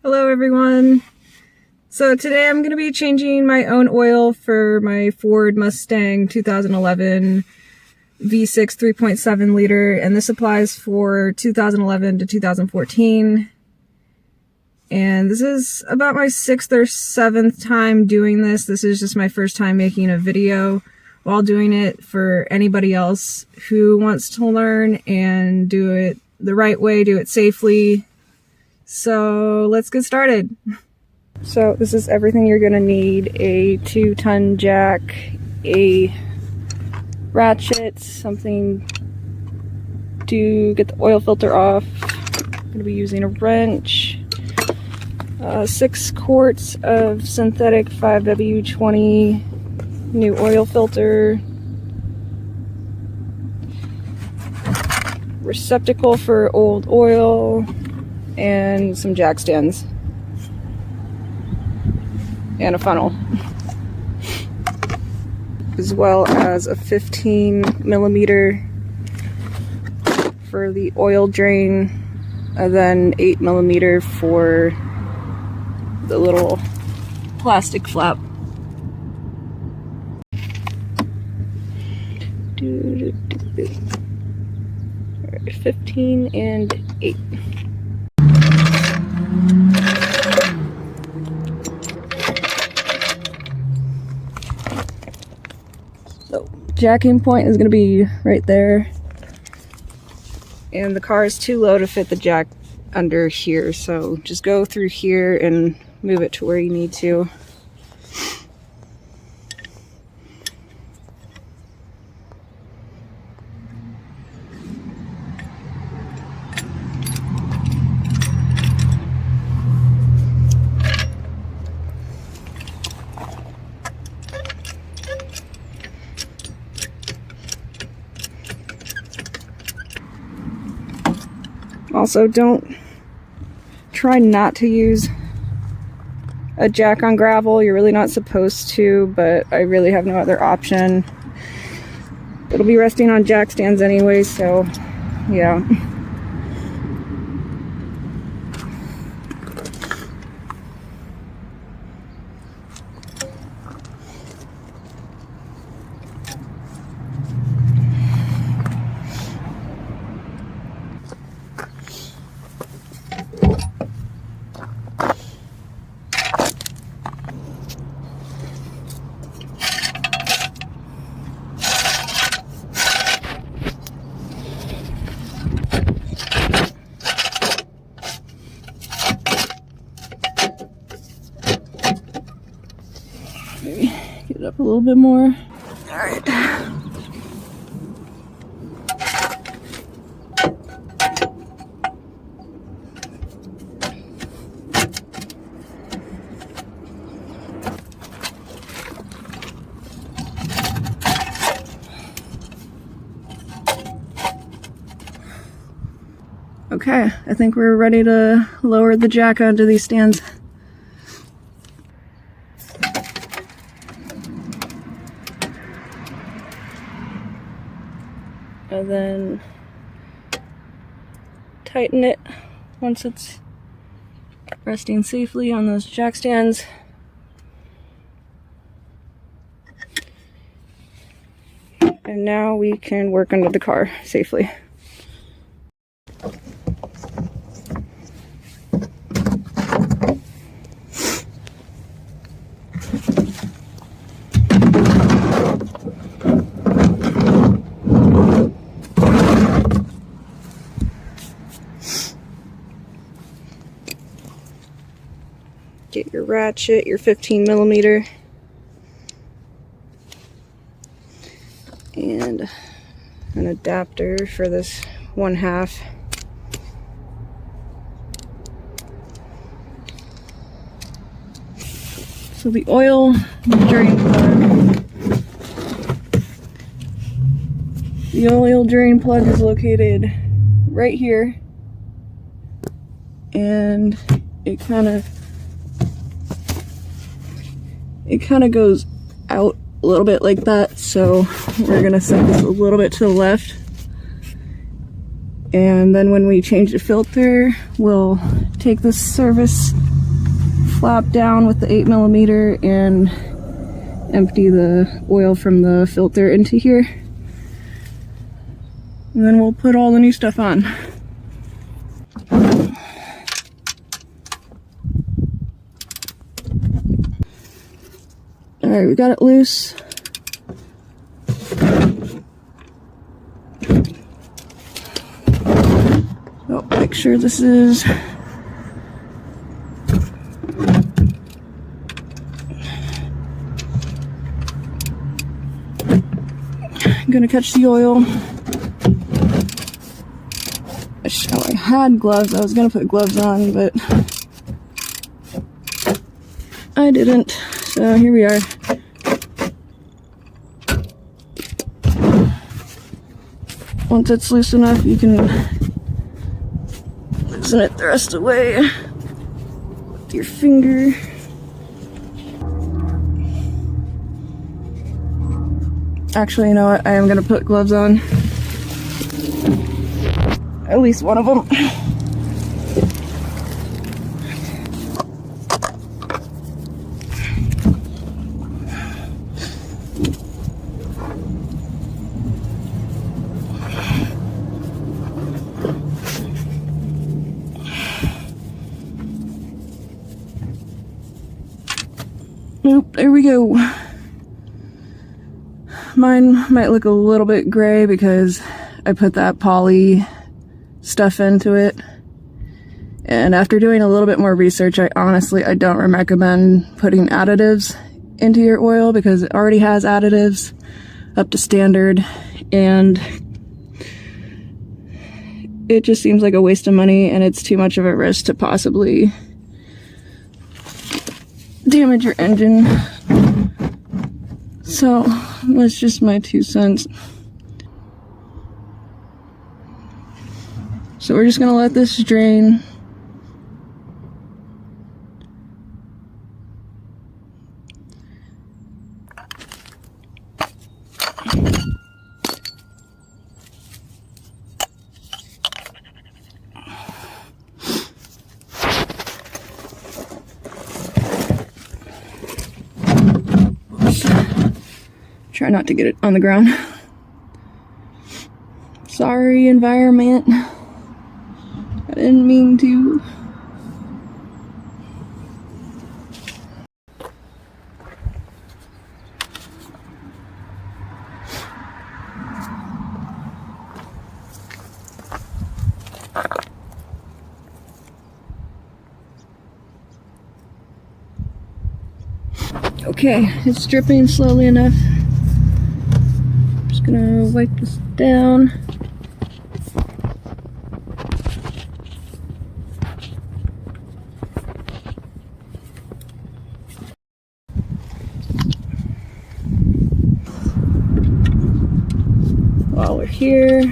Hello everyone. So today I'm going to be changing my own oil for my Ford Mustang 2011 V6 3.7 liter, and this applies for 2011 to 2014. And this is about my 6th or 7th time doing this. This is just my first time making a video while doing it for anybody else who wants to learn and do it the right way, do it safely. So let's get started. So this is everything you're gonna need: a 2-ton jack, a ratchet, something to get the oil filter off. I'm gonna be using a wrench, 6 quarts of synthetic 5W20 new oil filter, receptacle for old oil, and some jackstands, and a funnel, as well as a 15mm for the oil drain, and then 8mm for the little plastic flap. 15 and 8. So jacking point is going to be right there, and the car is too low to fit the jack under here, so just go through here and move it to where you need to. Also, try not to use a jack on gravel. You're really not supposed to, but I really have no other option. It'll be resting on jack stands anyway, so yeah. Maybe get it up a little bit more. All right. Okay, I think we're ready to lower the jack onto these stands. And then tighten it once it's resting safely on those jack stands. And now we can work under the car safely. Get your ratchet, your 15mm, and an adapter for this 1/2. So the oil drain plug. The oil drain plug is located right here, and it kind of goes out a little bit like that, so we're gonna set this a little bit to the left And then when we change the filter, we'll take this service flap down with the 8mm and empty the oil from the filter into here. And then we'll put all the new stuff on. Alright, we got it loose. So make sure this is I'm gonna catch the oil. Oh, I had gloves. I was gonna put gloves on, but I didn't. So here we are. Once it's loose enough, you can loosen it the rest of the way with your finger. Actually, you know what? I am gonna put gloves on. At least one of them. Nope, there we go. Mine might look a little bit gray because I put that poly stuff into it. And after doing a little bit more research, I don't recommend putting additives into your oil because it already has additives up to standard, and it just seems like a waste of money, and it's too much of a risk to possibly damage your engine. So that's just my 2 cents. So we're just gonna let this drain. Try not to get it on the ground. Sorry, environment. I didn't mean to. Okay, it's dripping slowly enough. Just gonna wipe this down. While we're here,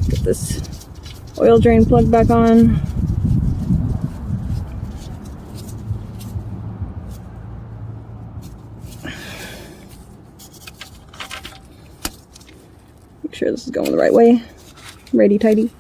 get this oil drain plug back on. Make sure this is going the right way. Righty tighty.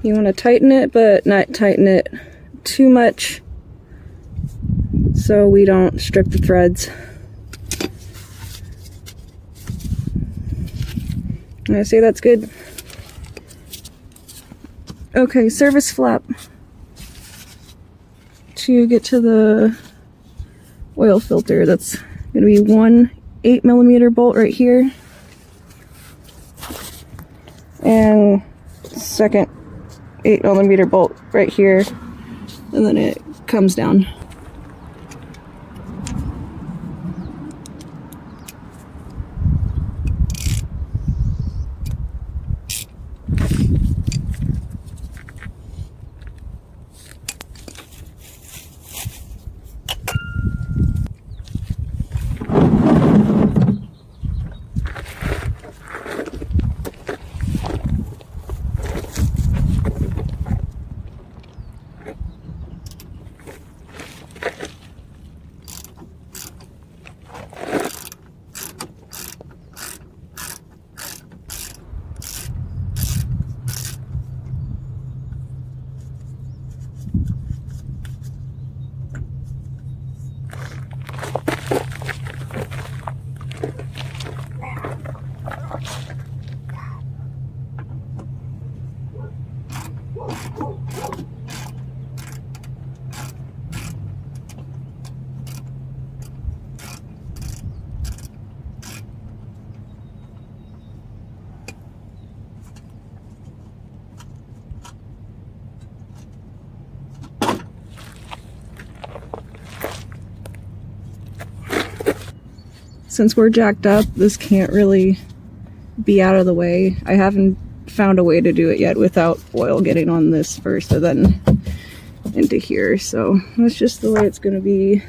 You want to tighten it, but not tighten it too much so we don't strip the threads. I say that's good. Okay, service flap. To get to the oil filter, that's going to be one 8mm bolt right here. And second 8mm bolt right here, and then it comes down. Since we're jacked up, this can't really be out of the way. I haven't found a way to do it yet without oil getting on this first and then into here, so that's just the way it's gonna be.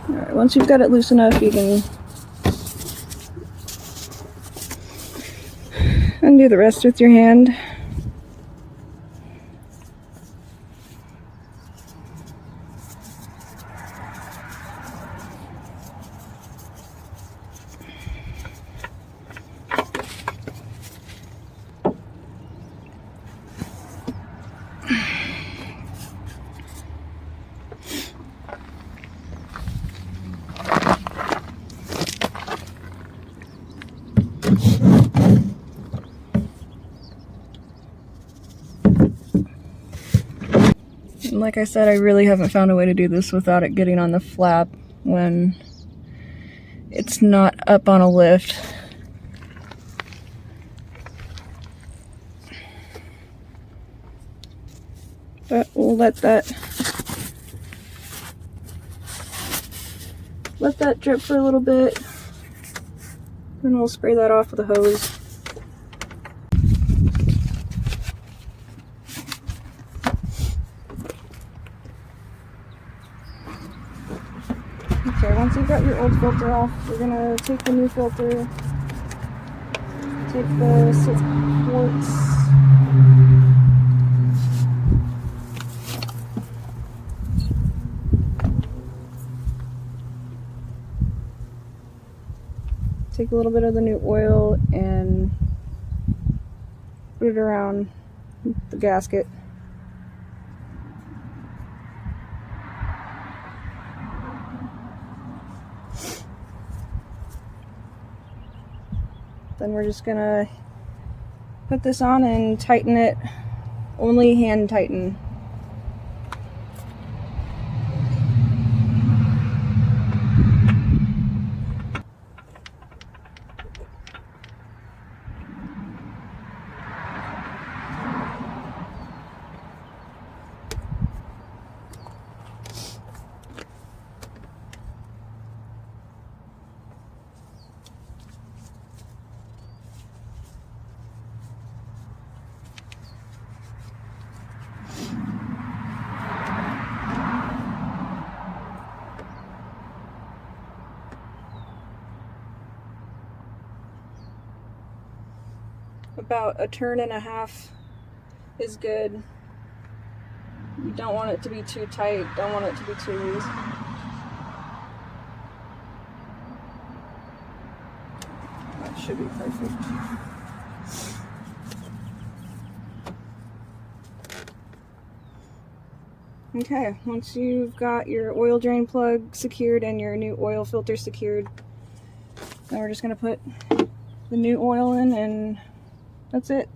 Alright, once you've got it loose enough, you can undo the rest with your hand. And like I said, I really haven't found a way to do this without it getting on the flap when it's not up on a lift. But we'll let that drip for a little bit. Then we'll spray that off with a hose. Okay, once you've got your old filter off, we're gonna take the new filter, take the 6 quarts, take a little bit of the new oil and put it around the gasket. Then we're just gonna put this on and tighten it, only hand tighten. About 1.5 turns is good. You don't want it to be too tight, don't want it to be too loose. That should be perfect. Okay, once you've got your oil drain plug secured and your new oil filter secured, then we're just going to put the new oil in and that's it.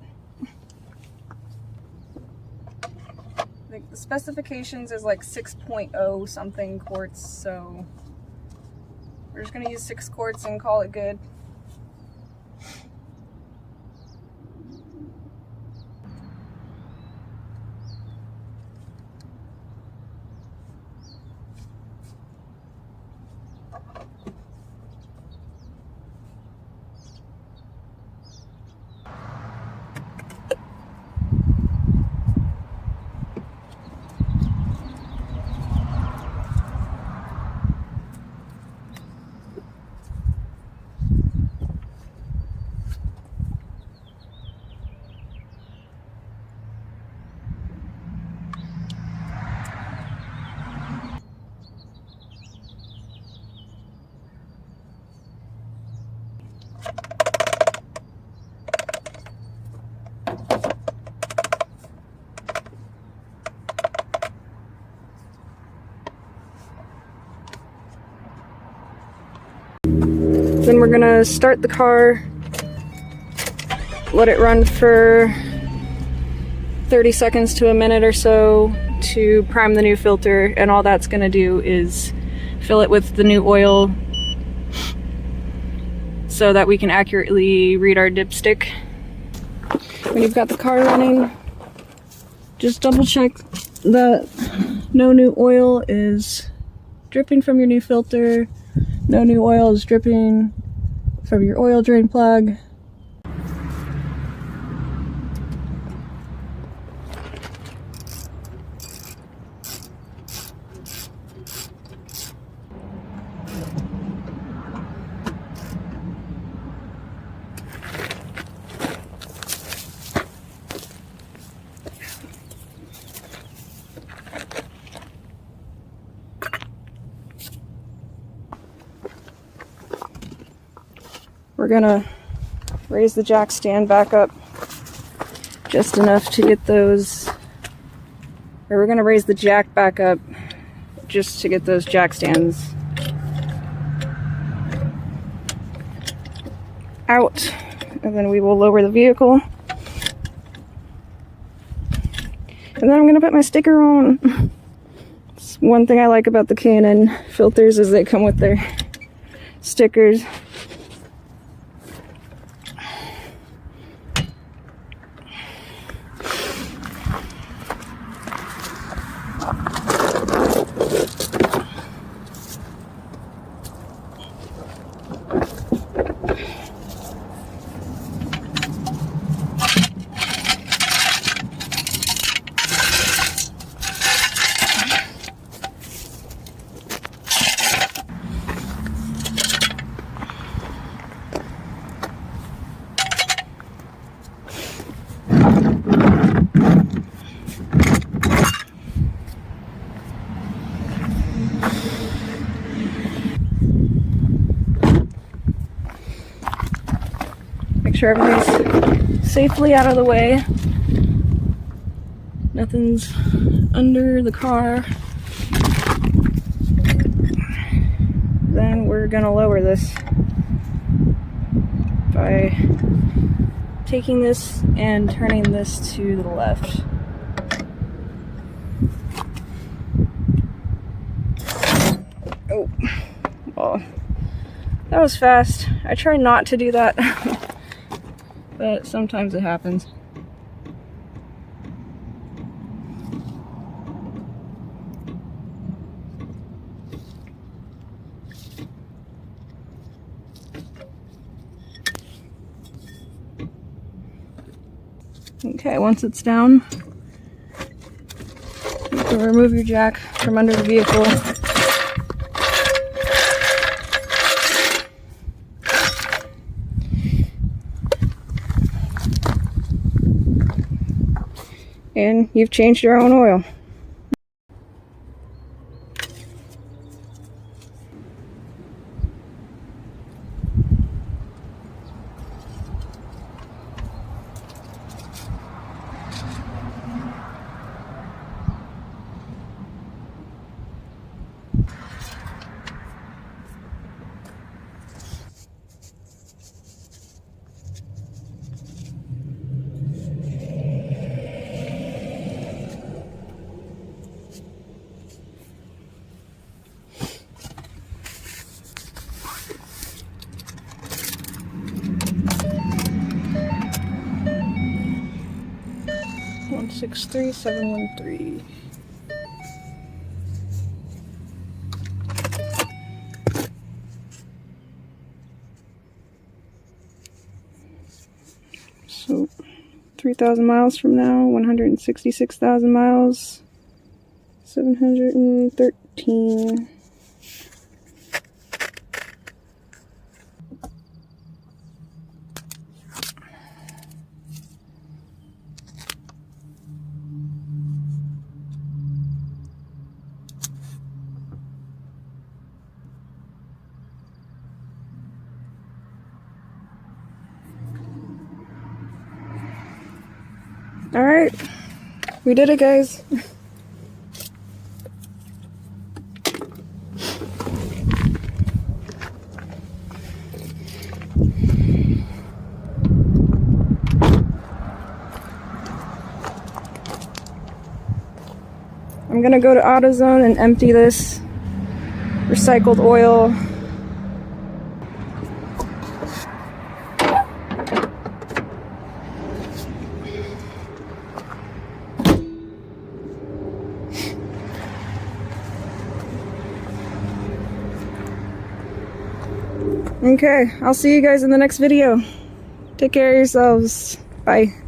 The specifications is like 6.0 something quarts, so we're just going to use 6 quarts and call it good. Then we're gonna start the car, let it run for 30 seconds to a minute or so to prime the new filter, and all that's gonna do is fill it with the new oil so that we can accurately read our dipstick. When you've got the car running, just double check that no new oil is dripping from your new filter, no new oil is dripping from your oil drain plug. We're gonna raise the jack stand back up just enough to get those, or we're gonna raise the jack back up just to get those jack stands out, and then we will lower the vehicle. And then I'm gonna put my sticker on. It's one thing I like about the K&N filters is they come with their stickers. Make sure everything's safely out of the way. Nothing's under the car. Then we're gonna lower this by taking this and turning this to the left. Oh, well, that was fast. I try not to do that, but sometimes it happens. Okay, once it's down, you can remove your jack from under the vehicle. And you've changed your own oil. One 63713. So 3,000 miles from now, 166,000 miles, 713. All right, we did it, guys. I'm gonna go to AutoZone and empty this recycled oil. Okay, I'll see you guys in the next video. Take care of yourselves. Bye.